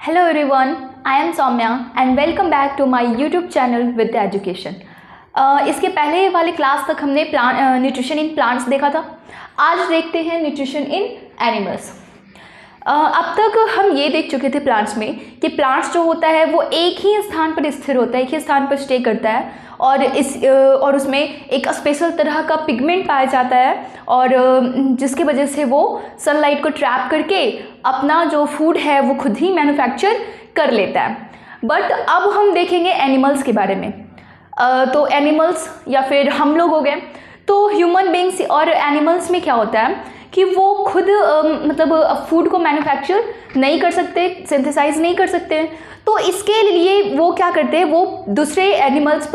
Hello everyone, I am Soumya and welcome back to my YouTube channel with the education. इसके पहले वाले class तक हमने nutrition in plants देखा था। आज देखते हैं न्यूट्रिशन इन एनिमल्स। अब तक हम ये देख चुके थे प्लांट्स में कि प्लांट्स जो होता है वो एक ही स्थान पर स्थिर होता है, एक ही स्थान पर स्टे करता है और उसमें एक स्पेशल तरह का पिगमेंट पाया जाता है और जिसकी वजह से वो सनलाइट को ट्रैप करके अपना जो फूड है वो खुद ही मैन्युफैक्चर कर लेता है। बट अब हम देखेंगे एनिमल्स के बारे में। तो एनिमल्स या फिर हम लोग हो गए, तो ह्यूमन बींग्स और एनिमल्स में क्या होता है कि वो खुद मतलब फूड को मैन्युफैक्चर नहीं कर सकते, सिंथेसाइज नहीं कर सकते। तो इसके लिए वो क्या करते हैं, वो दूसरे एनिमल्स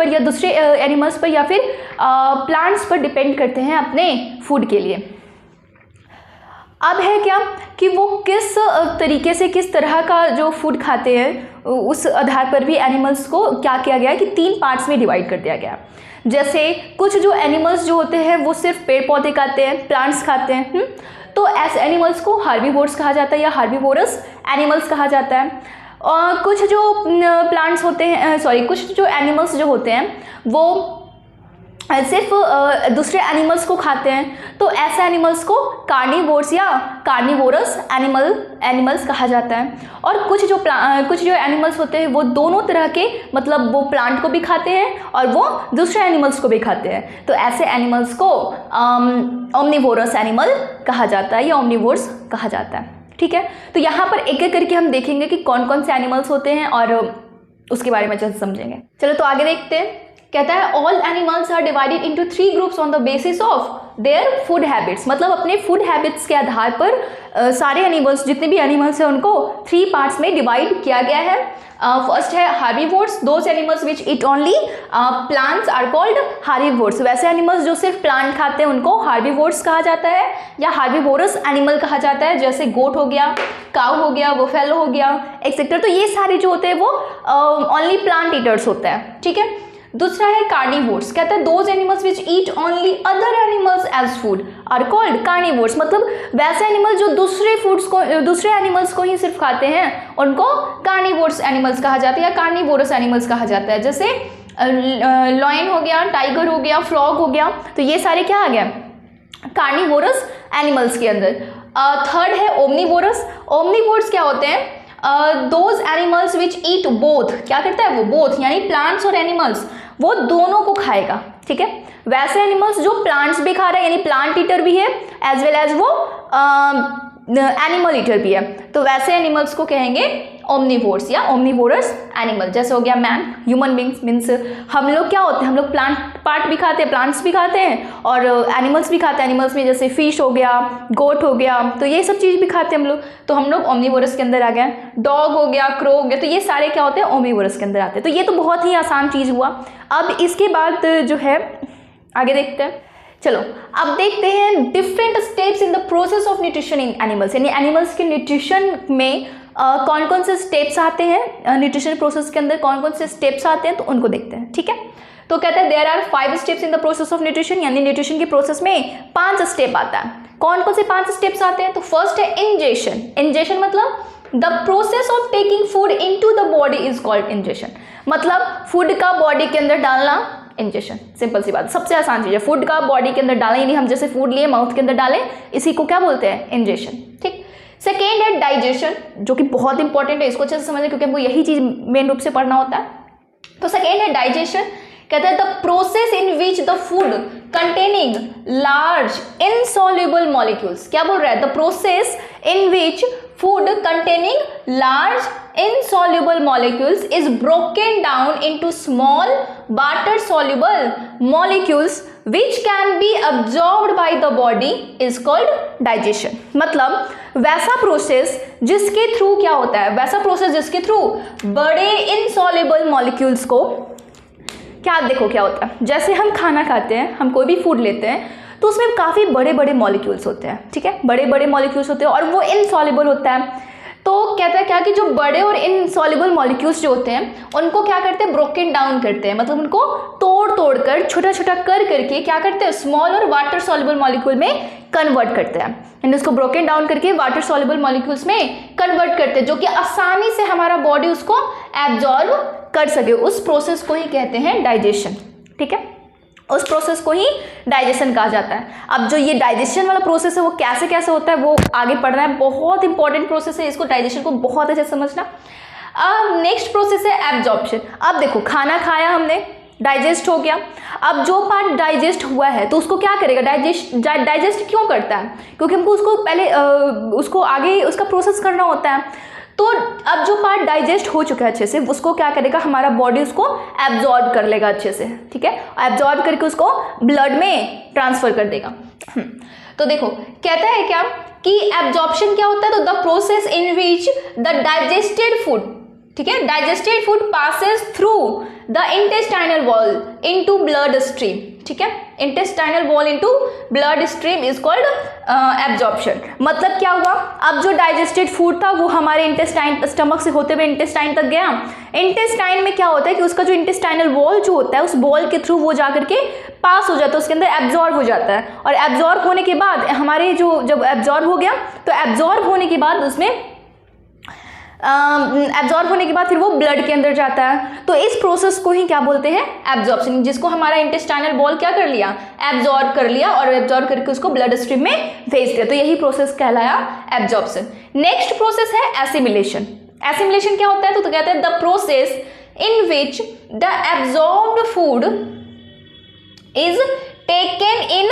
पर या फिर प्लांट्स पर डिपेंड करते हैं अपने फूड के लिए। अब है क्या कि वो किस तरीके से किस तरह का जो फूड खाते हैं उस आधार पर भी एनिमल्स को क्या किया गया है कि 3 पार्ट्स में डिवाइड कर दिया गया। जैसे कुछ जो एनिमल्स जो होते हैं वो सिर्फ पेड़ पौधे खाते हैं, प्लांट्स खाते हैं, तो ऐसे एनिमल्स को हार्बीवोर्स कहा जाता है या हार्बीवोरस एनिमल्स कहा जाता है। और कुछ जो प्लांट्स होते हैं कुछ जो एनिमल्स जो होते हैं वो सिर्फ दूसरे एनिमल्स को खाते हैं, तो ऐसे एनिमल्स को कार्निवोर्स या कार्निवोरस एनिमल्स कहा जाता है। और कुछ जो एनिमल्स होते हैं वो दोनों तरह के, मतलब वो प्लांट को भी खाते हैं और वो दूसरे एनिमल्स को भी खाते हैं, तो ऐसे एनिमल्स को ओमनिवोरस एनिमल कहा जाता है या ओमनिवोर्स कहा जाता है। ठीक है, तो यहाँ पर एक एक करके हम देखेंगे कि कौन कौन से एनिमल्स होते हैं और उसके बारे में अच्छे से समझेंगे। चलो तो आगे देखते हैं। कहता है all animals are divided into 3 groups on the basis of their food habits. मतलब अपने फूड हैबिट्स के आधार पर सारे एनिमल्स, जितने भी एनिमल्स हैं उनको 3 पार्ट्स में डिवाइड किया गया है। फर्स्ट है herbivores, those animals which eat only plants are called herbivores. वैसे एनिमल्स जो सिर्फ प्लांट खाते हैं उनको हार्बीवोर्स कहा जाता है या हार्बीवोरस एनिमल कहा जाता है, जैसे गोट हो गया, काऊ हो गया, बुफेलो हो गया, एक्सेट्रा। तो ये सारे जो होते हैं वो ओनली प्लांट ईटर्स होता है। ठीक है, दूसरा है कार्निवोर्स। कहता है those animals which eat only other animals as food are called carnivores. मतलब वैसे एनिमल जो दूसरे एनिमल्स को ही सिर्फ खाते हैं उनको कार्निवोर्स एनिमल्स कहा जाता है या कार्निवोरस एनिमल्स कहा जाता है। जैसे लॉयन हो गया, टाइगर हो गया, फ्रॉग हो गया, तो ये सारे क्या आ गया, कार्निवोरस एनिमल्स के अंदर। थर्ड है ओमनिवोरस। ओमनिवोर्स क्या होते हैं, those animals which eat both. क्या करता है वो, बोथ यानी प्लांट्स और एनिमल्स, वो दोनों को खाएगा। ठीक है, वैसे एनिमल्स जो प्लांट्स भी खा रहा है यानी प्लांट ईटर भी है एज वेल एज वो एनिमल ईटर भी है, तो वैसे एनिमल्स को कहेंगे ओमनिवोर्स या ओमनिवोरस एनिमल। जैसे हो गया मैन, ह्यूमन बींग्स मीन्स हम लोग क्या होते हैं, हम लोग प्लांट पार्ट भी खाते हैं, प्लांट्स भी खाते हैं और एनिमल्स भी खाते हैं। एनिमल्स में जैसे फिश हो गया, गोट हो गया, तो ये सब चीज़ भी खाते हैं हम लोग, तो हम लोग ओमनिवोरस के अंदर आ गए। डॉग हो गया, क्रो हो गया, तो ये सारे क्या होते हैं, ओमनिवोरस के अंदर आते हैं। तो ये तो बहुत ही आसान चीज़ हुआ। अब इसके बाद जो है आगे देखते हैं। चलो अब देखते हैं different steps in the process of nutrition in animals, यानी एनिमल्स के न्यूट्रिशन में कौन कौन से स्टेप्स आते हैं, न्यूट्रिशन प्रोसेस के अंदर कौन कौन से स्टेप्स आते हैं, तो उनको देखते हैं। ठीक है, तो कहता है there are 5 steps in the process of nutrition, यानी न्यूट्रिशन के प्रोसेस में 5 स्टेप आता है। कौन कौन से 5 स्टेप्स आते हैं, तो फर्स्ट है इंजेशन। इंजेशन मतलब the process of taking food into the body is called ingestion. मतलब फूड का बॉडी के अंदर डालना, इंजेशन। सिंपल सी बात, सबसे आसान चीज़ है, फूड का बॉडी के अंदर डालें, यानी हम जैसे फूड लिए माउथ के अंदर डालें, इसी को क्या बोलते हैं, इंजेशन। ठीक, सेकेंड है डाइजेशन, जो कि बहुत इंपॉर्टेंट है, इसको अच्छे से समझें क्योंकि हमको यही चीज़ मेन रूप से पढ़ना होता है। तो सेकेंड है डाइजेशन। कहता है the process in which the food containing large insoluble molecules. क्या बोल रहा है, the process in which food containing large insoluble molecules is broken down into small water soluble molecules which can be absorbed by the body is called digestion। मतलब वैसा process जिसके through क्या होता है, वैसा प्रोसेस जिसके थ्रू बड़े insoluble molecules को क्या, देखो क्या होता है, जैसे हम खाना खाते हैं, हम कोई भी फूड लेते हैं तो उसमें काफ़ी बड़े बड़े मॉलिक्यूल्स होते हैं। ठीक है, बड़े बड़े मॉलिक्यूल्स होते हैं और वो इनसॉल्युबल होता है। तो कहता है क्या कि जो बड़े और इनसॉल्युबल मॉलिक्यूल्स जो होते हैं उनको क्या करते हैं, ब्रोकन डाउन करते हैं, मतलब उनको तोड़ तोड़ कर छोटा छोटा कर करके क्या करते हैं, स्मॉल और वाटर सॉल्युबल मॉलिक्यूल में कन्वर्ट करते हैं। एंड इसको ब्रोकन डाउन करके वाटर सॉल्युबल मॉलिक्यूल्स में कन्वर्ट करते हैं, जो कि आसानी से हमारा बॉडी उसको एब्जॉर्ब कर सके। उस प्रोसेस को ही कहते हैं डाइजेशन। ठीक है, उस प्रोसेस को ही डाइजेशन कहा जाता है। अब जो ये डाइजेशन वाला प्रोसेस है वो कैसे कैसे होता है वो आगे पढ़ना है, बहुत इंपॉर्टेंट प्रोसेस है, इसको डाइजेशन को बहुत अच्छे से समझना। अब नेक्स्ट प्रोसेस है एब्जॉर्प्शन। अब देखो, खाना खाया हमने, डाइजेस्ट हो गया। अब जो पार्ट डाइजेस्ट हुआ है तो उसको क्या करेगा, डाइजेस्ट क्यों करता है, क्योंकि हमको उसको पहले उसको आगे उसका प्रोसेस करना होता है। तो अब जो पार्ट डाइजेस्ट हो चुका है अच्छे से, उसको क्या करेगा, हमारा बॉडी उसको एब्जॉर्ब कर लेगा अच्छे से। ठीक है, एब्जॉर्ब करके उसको ब्लड में ट्रांसफर कर देगा। तो देखो कहता है क्या कि एब्जॉर्प्शन क्या होता है, तो the process in which the digested food, ठीक है, digested food passes through the intestinal wall into blood stream. ठीक है, intestinal wall into blood stream is called absorption. मतलब क्या हुआ, अब जो डाइजेस्टेड फूड था वो हमारे इंटेस्टाइन, स्टमक से होते हुए इंटेस्टाइन तक गया। इंटेस्टाइन में क्या होता है कि उसका जो इंटेस्टाइनल वॉल जो होता है उस वॉल के थ्रू वो जाकर के पास हो जाता है, उसके अंदर एब्जॉर्ब हो जाता है। और एब्जॉर्ब होने के बाद हमारे जो जब एब्जॉर्ब हो गया तो एब्जॉर्ब होने के बाद उसमें एब्जॉर्ब होने के बाद फिर वो ब्लड के अंदर जाता है। तो इस प्रोसेस को ही क्या बोलते हैं, एब्जॉर्प्शन, जिसको हमारा इंटेस्टाइनल वॉल क्या कर लिया, एब्जॉर्ब कर लिया और एब्जॉर्ब करके उसको ब्लड स्ट्रीम में भेज दिया। तो यही प्रोसेस कहलाया एब्जॉर्प्शन। नेक्स्ट प्रोसेस है एसिमिलेशन। एसिमिलेशन क्या होता है, तो कहते हैं the process in which the absorbed food is taken in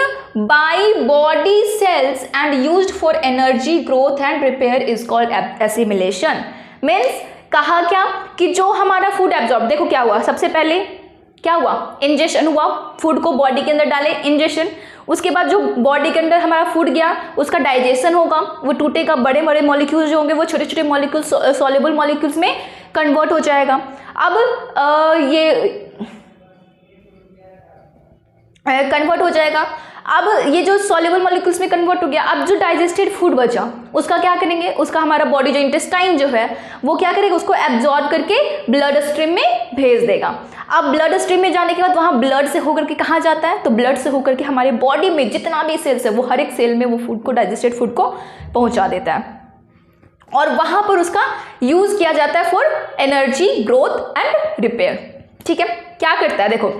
by body cells and used for energy growth and repair is called assimilation। Means कहा क्या कि जो हमारा फूड एब्जॉर्ब, देखो क्या हुआ, सबसे पहले क्या हुआ, इंजेक्शन हुआ, फूड को बॉडी के अंदर डाले इंजेक्शन, उसके बाद जो बॉडी के अंदर हमारा फूड गया उसका डाइजेशन होगा, वो टूटेगा, बड़े बड़े मॉलिक्यूल्स जो होंगे वो छोटे छोटे मॉलिक्यूल्स सॉल्युबल मॉलिक्यूल्स में कन्वर्ट हो जाएगा। अब ये कन्वर्ट हो जाएगा। अब ये जो सॉल्युबल मॉलिक्यूल्स में कन्वर्ट हो गया, अब जो डाइजेस्टेड फूड बचा उसका क्या करेंगे, उसका हमारा बॉडी जो इंटेस्टाइन जो है वो क्या करेगा, उसको एब्जॉर्ब करके ब्लड स्ट्रीम में भेज देगा। अब ब्लड स्ट्रीम में जाने के बाद वहाँ ब्लड से होकर के कहाँ जाता है, तो ब्लड से होकर के हमारे बॉडी में जितना भी सेल्स है वो हर एक सेल में वो फूड को, डाइजेस्टेड फूड को पहुँचा देता है और वहाँ पर उसका यूज़ किया जाता है for energy growth and repair. ठीक है, क्या करता है, देखो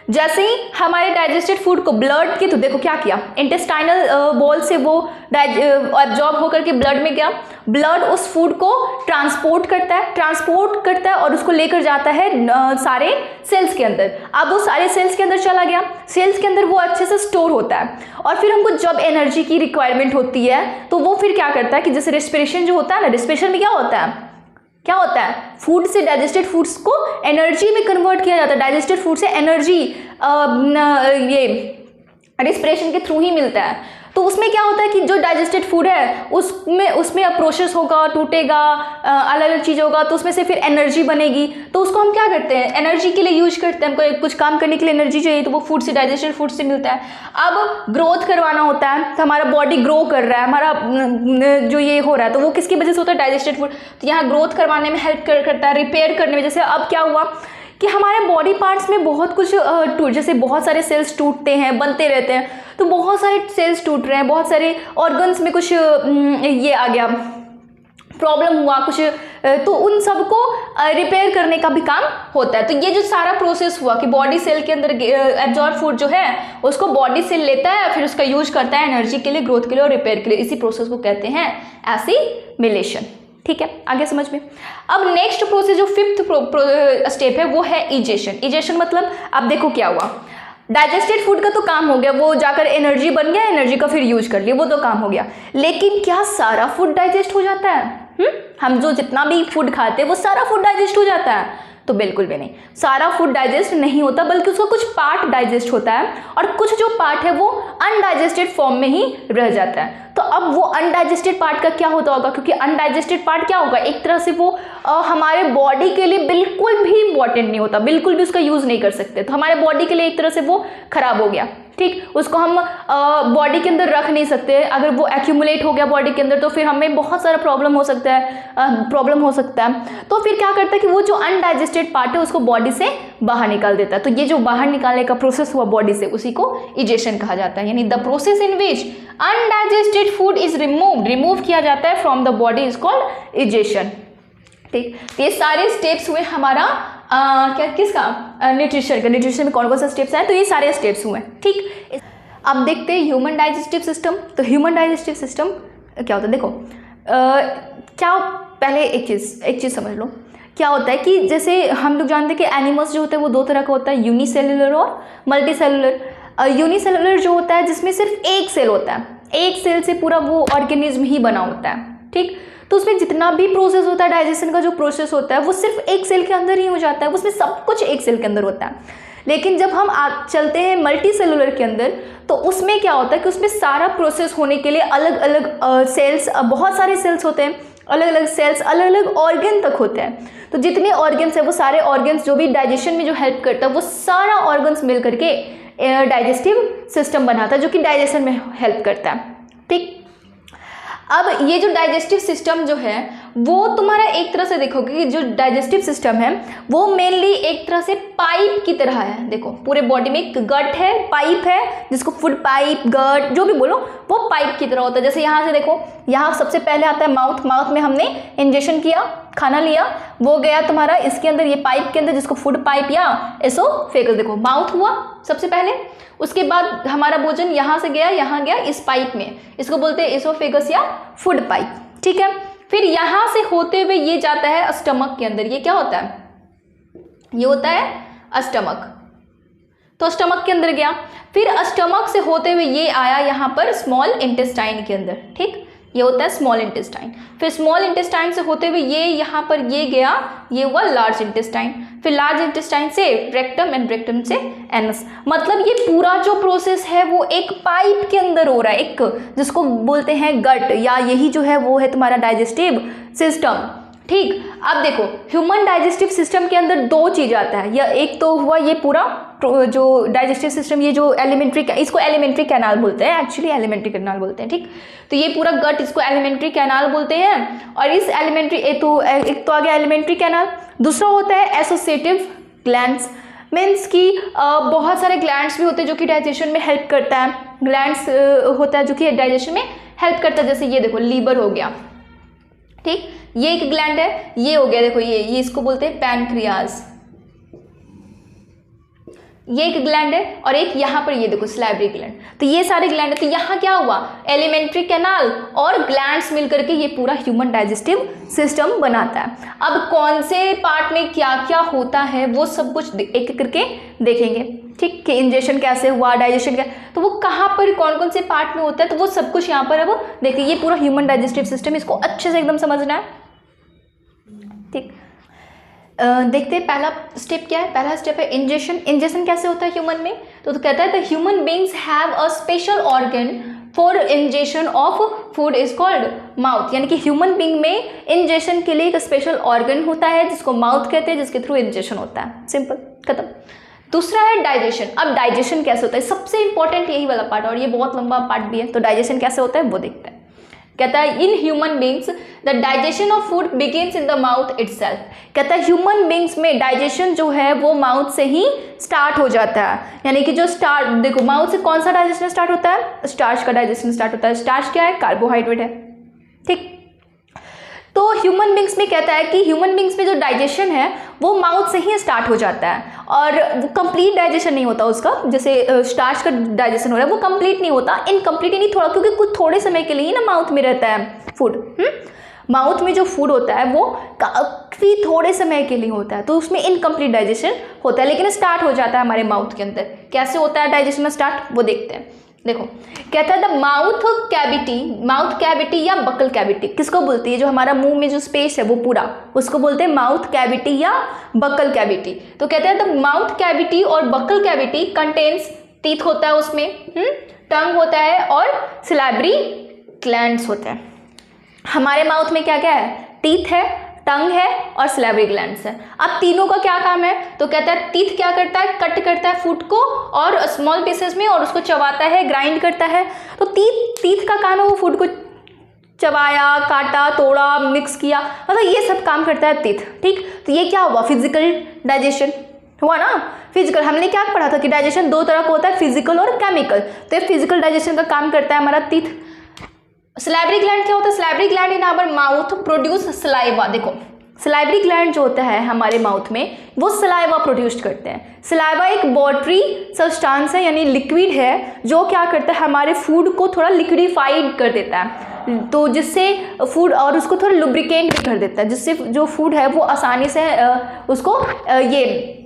जैसे ही हमारे डाइजेस्टेड फूड को ब्लड के, तो देखो क्या किया, इंटेस्टाइनल वॉल से वो एब्जॉर्ब होकर के ब्लड में गया, ब्लड उस फूड को ट्रांसपोर्ट करता है और उसको लेकर जाता है सारे सेल्स के अंदर। अब वो सारे सेल्स के अंदर चला गया, सेल्स के अंदर वो अच्छे से स्टोर होता है और फिर हमको जब एनर्जी की रिक्वायरमेंट होती है तो वो फिर क्या करता है कि जैसे रेस्पिरेशन जो होता है ना, रेस्पिरेशन में क्या होता है, फूड से डाइजेस्टेड फूड्स को एनर्जी में कन्वर्ट किया जाता है। डाइजेस्टेड फूड से एनर्जी ये रेस्पिरेशन के थ्रू ही मिलता है। तो उसमें क्या होता है कि जो डाइजेस्टेड फूड है उसमें प्रोसेस होगा, टूटेगा, अलग अलग चीज़ होगा, तो उसमें से फिर एनर्जी बनेगी। तो उसको हम क्या करते हैं, एनर्जी के लिए यूज करते हैं। हमको कुछ काम करने के लिए एनर्जी चाहिए तो वो फूड से, डाइजेस्टेड फूड से मिलता है। अब ग्रोथ करवाना होता है तो हमारा बॉडी ग्रो कर रहा है, हमारा जो ये हो रहा है तो वो किसकी वजह से होता है, डाइजेस्टेड फूड। तो यहाँ ग्रोथ करवाने में हेल्प करता है, रिपेयर करने में। जैसे अब क्या हुआ कि हमारे बॉडी पार्ट्स में बहुत कुछ जैसे बहुत सारे सेल्स टूटते हैं, बनते रहते हैं, तो बहुत सारे सेल्स टूट रहे हैं, बहुत सारे ऑर्गन्स में कुछ ये आ गया, प्रॉब्लम हुआ कुछ, तो उन सबको रिपेयर करने का भी काम होता है। तो ये जो सारा प्रोसेस हुआ कि बॉडी सेल के अंदर एब्जॉर्ब फूड जो है उसको बॉडी सेल लेता है, फिर उसका यूज करता है एनर्जी के लिए, ग्रोथ के लिए और रिपेयर के लिए। इसी प्रोसेस को कहते हैं एसिमिलेशन। ठीक है, आगे समझ में। अब नेक्स्ट प्रोसेस जो 5th स्टेप है वो है इजेशन। इजेशन मतलब अब देखो क्या हुआ, डाइजेस्टेड फूड का तो काम हो गया, वो जाकर एनर्जी बन गया, एनर्जी का फिर यूज कर लिया, वो तो काम हो गया। लेकिन क्या सारा फूड डाइजेस्ट हो जाता है? हम जो जितना भी फूड खाते हैं वो सारा फूड डाइजेस्ट हो जाता है? तो बिल्कुल भी नहीं, सारा फूड डाइजेस्ट नहीं होता, बल्कि उसका कुछ पार्ट डाइजेस्ट होता है और कुछ जो पार्ट है वो अनडाइजेस्टेड फॉर्म में ही रह जाता है। तो अब वो अनडाइजेस्टेड पार्ट का क्या होता होगा, क्योंकि अनडाइजेस्टेड पार्ट क्या होगा, एक तरह से वो हमारे बॉडी के लिए बिल्कुल भी इंपॉर्टेंट नहीं होता, बिल्कुल भी उसका यूज़ नहीं कर सकते, तो हमारे बॉडी के लिए एक तरह से वो खराब हो गया। ठीक, उसको हम बॉडी के अंदर रख नहीं सकते, अगर वो एक्यूमुलेट हो गया बॉडी के अंदर तो फिर हमें बहुत सारा प्रॉब्लम हो सकता है, तो फिर क्या करता है कि वो जो अनडाइजेस्टेड पार्ट है उसको बॉडी से बाहर निकाल देता है। तो ये जो बाहर निकालने का प्रोसेस हुआ बॉडी से, उसी को इजेशन कहा जाता है, यानी the process in which undigested food is remove किया जाता है from the body is called egestion. ठीक, ये सारे स्टेप्स हुए हमारा किसका, न्यूट्रिशन में कौन कौन सा स्टेप्स है, तो ये सारे स्टेप्स हुए। ठीक, अब देखते हैं ह्यूमन डाइजेस्टिव सिस्टम। तो ह्यूमन डाइजेस्टिव सिस्टम क्या होता है, देखो क्या, पहले एक चीज़ समझ लो, क्या होता है कि जैसे हम लोग जानते हैं कि एनिमल्स जो होते हैं वो दो तरह का होता है, यूनिसेलुलर और मल्टीसेलुलर। यूनिसेलुलर जो होता है जिसमें सिर्फ एक सेल होता है, एक सेल से पूरा वो ऑर्गेनिज्म ही बना होता है। ठीक, तो उसमें जितना भी प्रोसेस होता है, डाइजेशन का जो प्रोसेस होता है वो सिर्फ एक सेल के अंदर ही हो जाता है, उसमें सब कुछ एक सेल के अंदर होता है। लेकिन जब हम चलते हैं मल्टी सेलुलर के अंदर, तो उसमें क्या होता है कि उसमें सारा प्रोसेस होने के लिए अलग अलग सेल्स, बहुत सारे सेल्स होते हैं, अलग अलग सेल्स अलग अलग ऑर्गन तक होते हैं। तो जितने ऑर्गन्स है वो सारे ऑर्गन्स जो भी डाइजेशन में जो हेल्प करता है वो सारा ऑर्गन्स मिल करके डाइजेस्टिव सिस्टम बनाता है जो कि डाइजेशन में हेल्प करता है। ठीक, अब ये जो डाइजेस्टिव सिस्टम जो है वो तुम्हारा एक तरह से देखोगे कि जो डाइजेस्टिव सिस्टम है वो मेनली एक तरह से पाइप की तरह है। देखो पूरे बॉडी में एक गट है, पाइप है, जिसको फूड पाइप, गट जो भी बोलो वो पाइप की तरह होता है। जैसे यहाँ से देखो, यहाँ सबसे पहले आता है माउथ, माउथ में हमने इंजेक्शन किया, खाना लिया, वो गया तुम्हारा इसके अंदर, ये पाइप के अंदर, जिसको फूड पाइप या एसोफेगस, देखो माउथ हुआ सबसे पहले, उसके बाद हमारा भोजन यहाँ से गया, यहाँ गया इस पाइप में, इसको बोलते हैं एसोफेगस या फूड पाइप। ठीक है, फिर यहाँ से होते हुए ये जाता है स्टमक के अंदर। ये क्या होता है, ये होता है स्टमक, तो स्टमक के अंदर गया, फिर स्टमक से होते हुए ये आया यहाँ पर स्मॉल इंटेस्टाइन के अंदर। ठीक, ये होता है स्मॉल इंटेस्टाइन, फिर स्मॉल इंटेस्टाइन से होते हुए ये यहाँ पर ये गया, ये हुआ लार्ज इंटेस्टाइन, फिर लार्ज इंटेस्टाइन से रेक्टम एंड रेक्टम से एनस। मतलब ये पूरा जो प्रोसेस है वो एक पाइप के अंदर हो रहा है, एक जिसको बोलते हैं गट, या यही जो है वो है तुम्हारा डाइजेस्टिव सिस्टम। ठीक, अब देखो ह्यूमन डाइजेस्टिव सिस्टम के अंदर दो चीज़ आता है, या एक तो हुआ ये पूरा जो डाइजेस्टिव सिस्टम, ये जो एलिमेंट्री, इसको एलिमेंट्री कैनाल बोलते हैं, एक्चुअली एलिमेंट्री कैनाल बोलते हैं। ठीक, तो ये पूरा गट इसको एलिमेंट्री कैनाल बोलते हैं, और इस एलिमेंट्री एक तो आ गया एलिमेंट्री कैनाल, दूसरा होता है एसोसिएटिव ग्लैंड्स। मीन्स कि बहुत सारे ग्लैंड्स भी होते हैं जो कि डाइजेशन में हेल्प करता है, ग्लैंड्स होता है जो कि डाइजेशन में हेल्प करता है। जैसे ये देखो लीवर हो गया, ठीक, ये एक ग्लैंड है, ये हो गया देखो ये इसको बोलते हैं पैनक्रियाज, ये एक ग्लैंड है, और एक यहाँ पर ये देखो सलाइवरी ग्लैंड। तो ये सारे ग्लैंड है, तो यहाँ क्या हुआ, एलिमेंट्री कैनाल और ग्लैंड्स मिलकर के ये पूरा ह्यूमन डाइजेस्टिव सिस्टम बनाता है। अब कौन से पार्ट में क्या क्या होता है वो सब कुछ एक एक करके देखेंगे। ठीक, कि इंजेक्शन कैसे हुआ, डाइजेशन क्या, तो वो कहाँ पर कौन कौन से पार्ट में होता है, तो वो सब कुछ यहाँ पर अब देखिए, ये पूरा ह्यूमन डाइजेस्टिव सिस्टम, इसको अच्छे से एकदम समझना है। ठीक, देखते हैं पहला स्टेप क्या है। पहला स्टेप है इंजेक्शन। इंजेक्शन कैसे होता है ह्यूमन में, तो कहता है the human beings have a special organ for injection of food is called mouth. यानी कि ह्यूमन बींग में इंजेक्शन के लिए एक स्पेशल ऑर्गन होता है जिसको माउथ कहते हैं, जिसके थ्रू इंजेक्शन होता है। सिंपल, खत्म। दूसरा है डाइजेशन। अब डाइजेशन कैसे होता है, सबसे इंपॉर्टेंट यही वाला पार्ट, और ये बहुत लंबा पार्ट भी है। तो डाइजेशन कैसे होता है वो देखते हैं। कहता है in human beings the digestion of food begins in the mouth itself. कहता है ह्यूमन बींग्स में डाइजेशन जो है वो माउथ से ही स्टार्ट हो जाता है। यानी कि जो स्टार्ट, देखो माउथ से कौन सा डाइजेशन स्टार्ट होता है, स्टार्च का डाइजेशन स्टार्ट होता है। स्टार्च क्या है, कार्बोहाइड्रेट है। ठीक, तो ह्यूमन बींग्स में कहता है कि ह्यूमन बींग्स में जो डाइजेशन है वो माउथ से ही स्टार्ट हो जाता है, और वो कंप्लीट डाइजेशन नहीं होता उसका। जैसे स्टार्च का डाइजेशन हो रहा है वो कंप्लीट नहीं होता, इनकम्प्लीट ही नहीं, थोड़ा, क्योंकि कुछ थोड़े समय के लिए ही ना माउथ में रहता है फूड। माउथ में जो फूड होता है वो काफ़ी थोड़े समय के लिए होता है, तो उसमें इनकम्प्लीट डाइजेशन होता है, लेकिन स्टार्ट हो जाता है हमारे माउथ के अंदर। कैसे होता है डाइजेशन स्टार्ट वो देखते हैं। देखो कहता है द माउथ कैविटी या बकल कैविटी किसको बोलती है, जो हमारा मुंह में जो स्पेस है वो पूरा, उसको बोलते हैं माउथ कैविटी या बकल कैविटी। तो कहते हैं द माउथ कैविटी और बकल कैविटी कंटेन्स, टीथ होता है उसमें, टंग होता है और सिलाइवरी ग्लैंड्स होते हैं। हमारे माउथ में क्या क्या है? टीथ है, टंग है और सलाइवरी ग्लैंड्स है। अब तीनों का क्या काम है? तो कहता है टीथ क्या करता है? कट करता है फूड को और स्मॉल पीसेस में और उसको चबाता है, ग्राइंड करता है। तो टीथ का काम है वो फूड को चबाया, काटा, तोड़ा, मिक्स किया, मतलब ये सब काम करता है टीथ। ठीक, तो ये क्या हुआ? फिजिकल डाइजेशन हुआ ना। फिजिकल हमने क्या पढ़ा था कि डाइजेशन दो तरह का होता है, फिजिकल और केमिकल। तो ये फिजिकल डाइजेशन का काम करता है हमारा टीथ। सलाइवरी ग्लैंड क्या होता है? Salivary gland in our mouth produce saliva. देखो सलाइवरी ग्लैंड जो होता है हमारे माउथ में वो सलाइवा प्रोड्यूस करते हैं। सलाइवा एक वाटरी सब्सटेंस है, यानी लिक्विड है, जो क्या करता है हमारे फूड को थोड़ा लिक्विडिफाइड कर देता है, तो जिससे फूड और उसको थोड़ा लुब्रिकेंट भी कर देता है, जिससे जो फूड है वो आसानी से उसको ये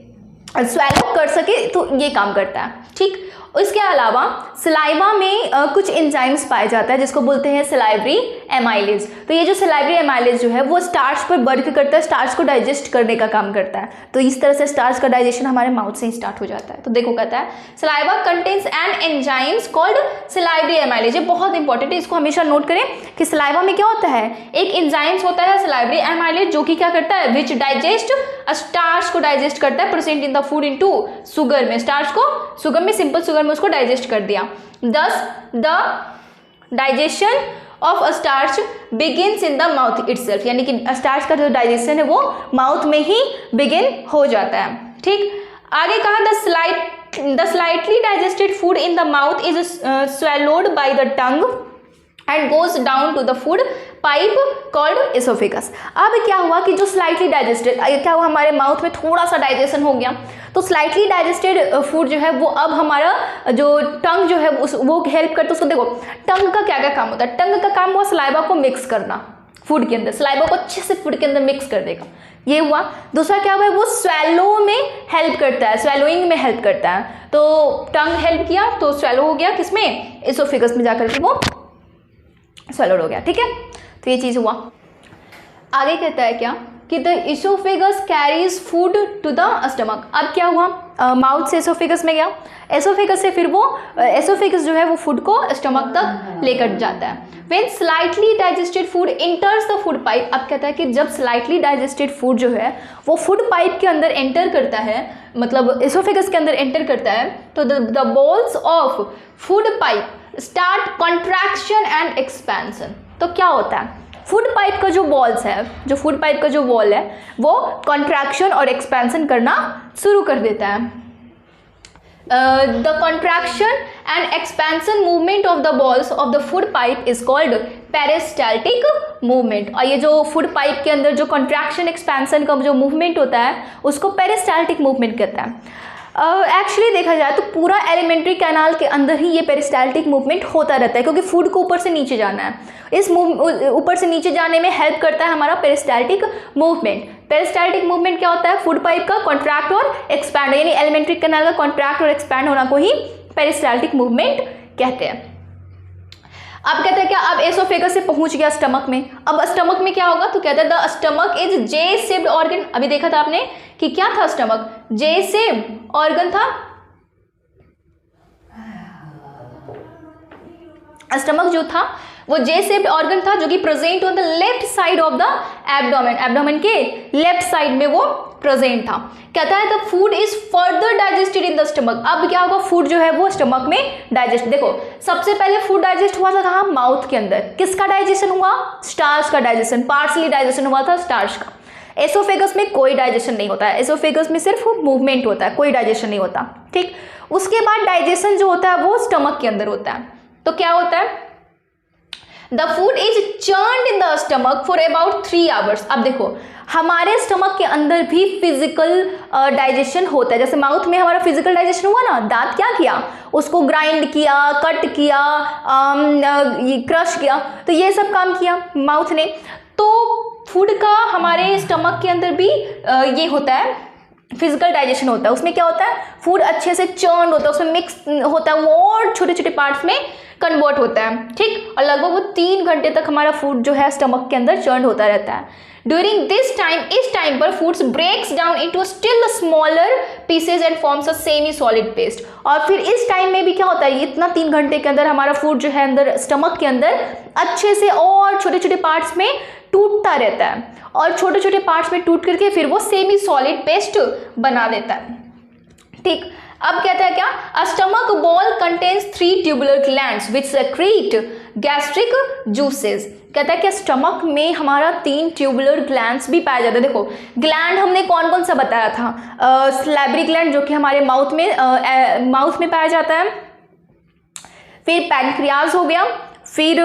स्वेलो कर सके, तो ये काम करता है। ठीक, इसके अलावा सलाइवा में कुछ एंजाइम्स पाए जाता है जिसको बोलते हैं सलाइवरी एमाइलेज। तो ये जो सलाइवरी एमाइलेज जो है वो स्टार्च पर वर्क करता है, स्टार्च को डाइजेस्ट करने का काम करता है। तो इस तरह से स्टार्च का डाइजेशन हमारे माउथ से ही स्टार्ट हो जाता है। तो देखो कहता है saliva contains an enzymes called salivary amylase. ये बहुत इंपॉर्टेंट है, इसको हमेशा नोट करें कि सलाइवा में क्या होता है? एक एंजाइम्स होता है सलाइवरी एमाइलेज, जो कि क्या करता है? विच डाइजेस्ट स्टार्च को डाइजेस्ट करता है, present in the food into sugar में। स्टार्च को शुगर में, सिंपल शुगर में उसको डाइजेस्ट कर दिया। Thus the digestion of a starch begins in the mouth itself, यानी कि स्टार्च का जो डाइजेशन है वो माउथ में ही बिगिन हो जाता है। ठीक, आगे कहा the slightly digested food in the mouth is swallowed by the tongue and goes down to the food pipe called esophagus। अब क्या हुआ कि जो स्लाइटली डाइजेस्टेड, क्या हुआ हमारे माउथ में थोड़ा सा डाइजेशन हो गया, तो स्लाइटली डाइजेस्टेड फूड जो है वो अब हमारा जो टंग जो है वो हेल्प करता है उसको। देखो टंग का क्या क्या काम होता है? टंग का काम हुआ सलाइवा को मिक्स करना फूड के अंदर, सलाइवा को अच्छे से फूड के अंदर मिक्स कर देगा, ये हुआ। दूसरा क्या हुआ? वो स्वेलो में हेल्प करता है, स्वेलोइंग में हेल्प करता है। तो टंग हेल्प किया तो स्वेलो हो गया, किसमें? एसोफेगस में जाकर के वो स्वेलोड हो गया। ठीक है, तो ये चीज़ हुआ। आगे कहता है क्या कि the oesophagus carries food to the stomach. अब क्या हुआ? माउथ से एसोफेगस में गया, एसोफेगस से फिर वो एसोफेगस जो है वो फूड को स्टमक तक लेकर जाता है। When slightly digested food इंटर्स the food pipe. अब कहता है कि जब स्लाइटली डाइजेस्टेड फूड जो है वो फूड पाइप के अंदर एंटर करता है, मतलब एसोफेगस के अंदर एंटर करता है, तो the balls of food pipe start contraction and expansion. तो क्या होता है? फूड पाइप का जो वॉल्स है, जो फूड पाइप का जो वॉल है वो कॉन्ट्रैक्शन और एक्सपेंशन करना शुरू कर देता है। The contraction and expansion movement of the walls of the food pipe is called peristaltic movement. और ये जो फूड पाइप के अंदर जो कॉन्ट्रैक्शन एक्सपेंशन का जो मूवमेंट होता है उसको पेरिस्टाल्टिक मूवमेंट कहता है। एक्चुअली देखा जाए तो पूरा एलिमेंट्री कैनाल के अंदर ही ये पेरिस्टाल्टिक मूवमेंट होता रहता है, क्योंकि फूड को ऊपर से नीचे जाना है। इस ऊपर से नीचे जाने में हेल्प करता है हमारा पेरिस्टाल्टिक मूवमेंट। पेरिस्टाल्टिक मूवमेंट क्या होता है? फूड पाइप का कॉन्ट्रैक्ट और एक्सपैंड, यानी एलिमेंट्री कैनाल का कॉन्ट्रैक्ट और एक्सपैंड होना को ही पेरिस्टाल्टिक मूवमेंट कहते हैं। अब कहते हैं क्या? अब एसोफेगस से पहुंच गया स्टमक में। अब स्टमक में क्या होगा? तो कहते हैं the stomach is J shaped organ. अभी देखा था आपने कि क्या था स्टमक? जे शेप्ड ऑर्गन था। स्टमक जो था वो जे शेप्ड ऑर्गन था, जो कि present on the left side of the abdomen. Abdomen के लेफ्ट साइड में वो प्रेजेंट था। कहता है the food is further digested in the stomach. अब क्या होगा? फूड जो है वो स्टमक में डाइजेस्ट। देखो सबसे पहले फूड डाइजेस्ट हुआ था कहाँ? माउथ के अंदर। किसका डाइजेशन हुआ? स्टार्च का डाइजेशन, पार्शली डाइजेशन हुआ था स्टार्च का। एसोफेगस में कोई डाइजेशन नहीं होता है, एसोफेगस में सिर्फ मूवमेंट होता है, कोई डाइजेशन नहीं होता। ठीक, उसके बाद डाइजेशन जो होता है वो स्टमक के अंदर होता है। तो क्या होता है? The food is churned in the stomach for about 3 hours. अब देखो हमारे स्टमक के अंदर भी फिजिकल डाइजेशन होता है। जैसे माउथ में हमारा फिजिकल डाइजेशन हुआ ना, दांत क्या किया? उसको ग्राइंड किया, कट किया, क्रश किया, तो ये सब काम किया माउथ ने। तो फूड का हमारे स्टमक के अंदर भी ये होता है, फिजिकल डाइजेशन होता है, उसमें क्या होता है, फूड अच्छे से चर्न होता है, उसमें मिक्स होता है वो और छोटे छोटे पार्ट्स में कन्वर्ट होता है, ठीक। और लगभग वो 3 घंटे तक हमारा फूड जो है स्टमक के अंदर चर्न होता रहता है। ड्यूरिंग दिस टाइम, इस टाइम पर foods breaks down into still smaller pieces and forms a semi solid paste. और फिर इस टाइम में भी क्या होता है, इतना 3 घंटे के अंदर हमारा फूड जो है अंदर स्टमक के अंदर अच्छे से और छोटे छोटे पार्ट्स में टूटता रहता है, और छोटे छोटे पार्ट्स में टूट करके फिर वो सेमी सॉलिड पेस्ट बना देता है, ठीक। अब कहता है क्या, a stomach ball contains 3 tubular glands which secrete gastric juices. कहता है कि स्टमक में हमारा 3 ट्यूबुलर ग्लैंड्स भी पाया जाता है। देखो ग्लैंड हमने कौन कौन सा बताया था, सैलिवरी ग्लैंड जो कि हमारे माउथ में पाया जाता है, फिर पैनक्रियाज हो गया, फिर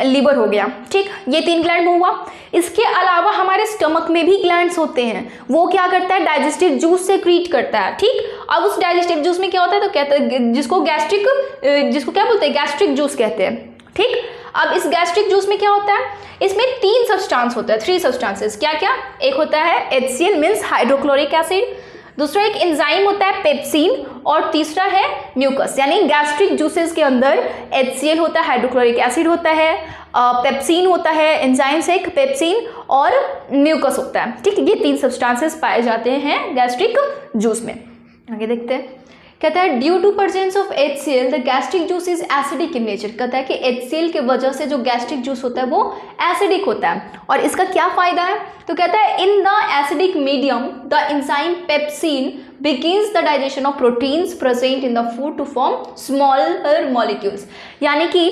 लीवर हो गया, ठीक। ये 3 ग्लैंड हुआ। इसके अलावा हमारे स्टमक में भी ग्लैंड्स होते हैं, वो क्या करता है, डाइजेस्टिव जूस से क्रिएट करता है, ठीक। अब उस डाइजेस्टिव जूस में क्या होता है, तो कहते हैं जिसको क्या बोलते हैं, गैस्ट्रिक जूस कहते हैं, ठीक। अब इस गैस्ट्रिक जूस में क्या होता है, इसमें 3 सब्सटेंस होता है, 3 सब्सटेंसेस। क्या क्या, एक होता है HCl मीन्स हाइड्रोक्लोरिक एसिड, दूसरा एक एंजाइम होता है पेप्सिन, और तीसरा है म्यूकस। यानी गैस्ट्रिक जूसेस के अंदर HCl होता है, हाइड्रोक्लोरिक एसिड होता है, पेप्सिन होता है, एंजाइम से एक पेप्सिन, और म्यूकस होता है, ठीक। ये 3 सब्सटेंसेस पाए जाते हैं गैस्ट्रिक जूस में। आगे देखते हैं, कहता है due to presence of HCl the gastric juice is acidic in nature. कहता है कि HCl के वजह से जो गैस्ट्रिक जूस होता है वो एसिडिक होता है। और इसका क्या फायदा है, तो कहता है in the acidic medium the enzyme pepsin begins the digestion of proteins present in the food to form smaller molecules। यानी कि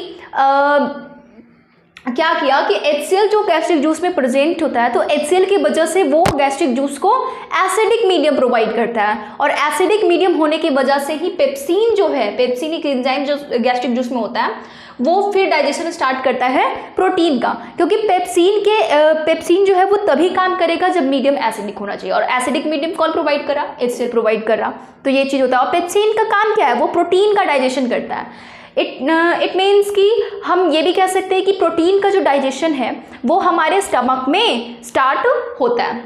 क्या किया कि HCl जो गैस्ट्रिक जूस में प्रेजेंट होता है, तो HCl की वजह से वो गैस्ट्रिक जूस को एसिडिक मीडियम प्रोवाइड करता है, और एसिडिक मीडियम होने की वजह से ही पेप्सिन जो है, पेप्सिन एक एंजाइम जो गैस्ट्रिक जूस में होता है, वो फिर डाइजेशन स्टार्ट करता है प्रोटीन का, क्योंकि पेप्सिन जो है वो तभी काम करेगा जब मीडियम एसिडिक होना चाहिए, और एसिडिक मीडियम कौन प्रोवाइड कर रहा, HCl प्रोवाइड कर रहा। तो ये चीज़ होता है। और पेप्सिन का काम क्या है, वो प्रोटीन का डाइजेशन करता है। इट मीन्स कि हम ये भी कह सकते हैं कि प्रोटीन का जो डाइजेशन है वो हमारे स्टमक में स्टार्ट होता है।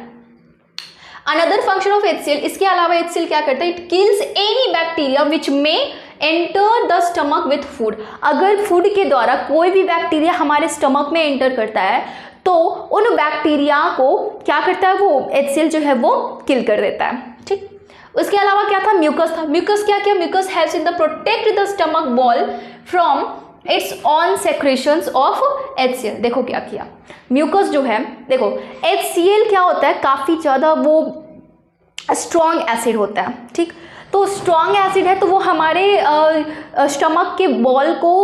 अनदर फंक्शन ऑफ HCl, इसके अलावा HCl क्या करता है, it kills any bacteria which may enter the stomach with food. अगर फूड के द्वारा कोई भी बैक्टीरिया हमारे स्टमक में एंटर करता है तो उन बैक्टीरिया को क्या करता है, वो HCl जो है वो किल कर देता है, ठीक। उसके अलावा क्या था, म्यूकस था। म्यूकस क्या किया, mucus helps in the protect the stomach wall from its own secretions of HCl। देखो क्या किया, म्यूकस जो है, देखो HCl क्या होता है, काफ़ी ज़्यादा वो स्ट्रॉन्ग एसिड होता है, ठीक। तो स्ट्रॉन्ग एसिड है तो वो हमारे स्टमक के बॉल को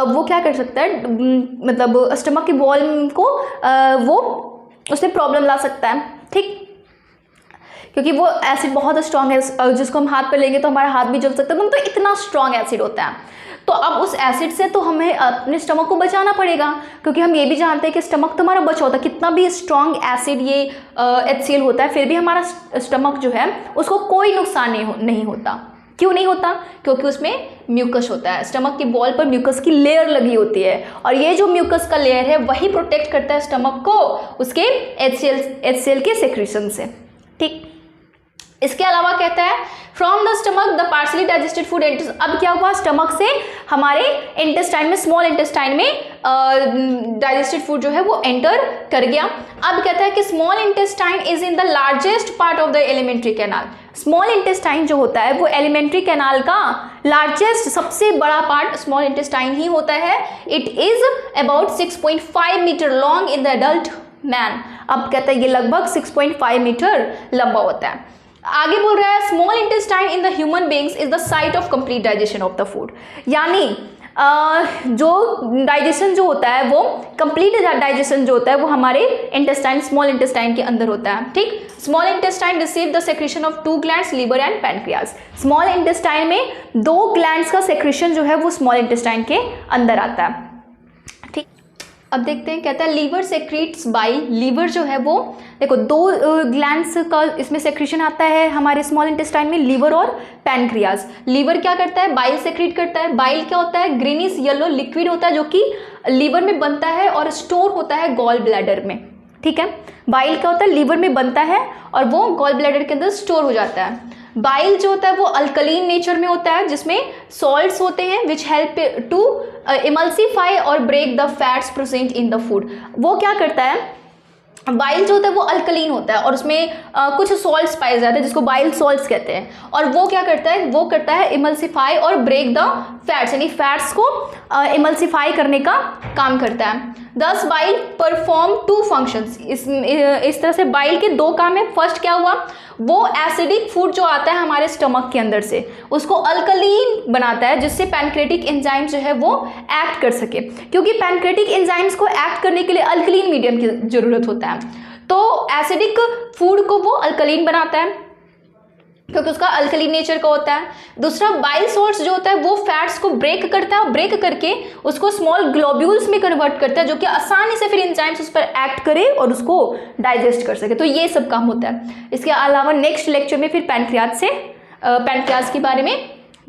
वो क्या कर सकता है, मतलब स्टमक के बॉल को वो उसमें प्रॉब्लम ला सकता है, ठीक। क्योंकि वो एसिड बहुत स्ट्रॉन्ग है, जिसको हम हाथ पे लेंगे तो हमारा हाथ भी जल सकता है, तो इतना स्ट्रॉन्ग एसिड होता है। तो अब उस एसिड से तो हमें अपने स्टमक को बचाना पड़ेगा, क्योंकि हम ये भी जानते हैं कि स्टमक तो हमारा बचा होता है, कितना भी स्ट्रॉन्ग एसिड ये HCl होता है, फिर भी हमारा स्टमक जो है उसको कोई नुकसान नहीं होता। क्यों नहीं होता, क्योंकि उसमें म्यूकस होता है। स्टमक की बॉल पर म्यूकस की लेयर लगी होती है, और ये जो म्यूकस का लेयर है वही प्रोटेक्ट करता है स्टमक को उसके HCl के सेक्रेशन से, ठीक। इसके अलावा कहता है from the stomach the partially digested food enters. अब क्या हुआ, स्टमक से हमारे इंटेस्टाइन में, स्मॉल इंटेस्टाइन में डाइजेस्टेड फूड जो है वो एंटर कर गया। अब कहता है कि small intestine is in the largest part of the alimentary canal. Small intestine जो होता है वो एलिमेंट्री कैनाल का लार्जेस्ट, सबसे बड़ा पार्ट स्मॉल इंटेस्टाइन ही होता है। It is about 6.5 metre long in the adult man. अब कहता है ये लगभग 6.5 मीटर लंबा होता है। आगे बोल रहा है small intestine in the human beings is the site of complete digestion of the food. यानी जो डाइजेशन जो होता है वो कंप्लीट डाइजेशन जो होता है वो हमारे इंटेस्टाइन, स्मॉल इंटेस्टाइन के अंदर होता है, ठीक। Small intestine receive the secretion of 2 glands, liver and pancreas. Small intestine में 2 ग्लैंड्स का सेक्रेशन जो है वो स्मॉल इंटेस्टाइन के अंदर आता है, ठीक। अब देखते हैं, कहता है लीवर सेक्रीट्स बाइल। लीवर जो है वो देखो 2 ग्लैंड्स का इसमें सेक्रेशन आता है हमारे स्मॉल इंटेस्टाइन में, लीवर और पैनक्रियाज। लीवर क्या करता है, बाइल सेक्रेट करता है। बाइल क्या होता है, ग्रीनिश येलो लिक्विड होता है जो कि लीवर में बनता है और स्टोर होता है गॉल ब्लैडर में, ठीक है। बाइल क्या होता है, लीवर में बनता है और वो गॉल ब्लैडर के अंदर स्टोर हो जाता है। बाइल जो होता है वो अल्कलीन नेचर में होता है, जिसमें सॉल्ट्स होते हैं विच हेल्प टू इमल्सिफाई और break the fats present in the food. वो क्या करता है, बाइल जो होता है वो अल्कलीन होता है और उसमें कुछ सॉल्ट्स पाए जाते हैं जिसको बाइल सॉल्ट्स कहते हैं, और वो क्या करता है, वो करता है इमल्सिफाई और ब्रेक द फैट्स, यानी फैट्स को इमल्सिफाई करने का काम करता है। दस बाइल परफॉर्म टू फंक्शंस, इस तरह से बाइल के दो काम है। फर्स्ट क्या हुआ, वो एसिडिक फूड जो आता है हमारे स्टमक के अंदर से उसको अल्कलीन बनाता है, जिससे पैनक्रेटिक एंजाइम जो है वो एक्ट कर सके, क्योंकि पैनक्रेटिक एंजाइम्स को एक्ट करने के लिए अल्कलीन मीडियम की जरूरत होता है। तो एसिडिक फूड को वो अल्कलीन बनाता है क्योंकि उसका अल्कलीन नेचर का होता है। दूसरा, बाइल सॉल्ट्स जो होता है वो फैट्स को ब्रेक करता है और ब्रेक करके उसको स्मॉल ग्लोब्यूल्स में कन्वर्ट करता है, जो कि आसानी से फिर एंजाइम्स उस पर एक्ट करे और उसको डाइजेस्ट कर सके। तो ये सब काम होता है। इसके अलावा नेक्स्ट लेक्चर में फिर पैनक्रियाज के बारे में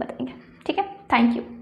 बताएंगे। ठीक है, थैंक यू।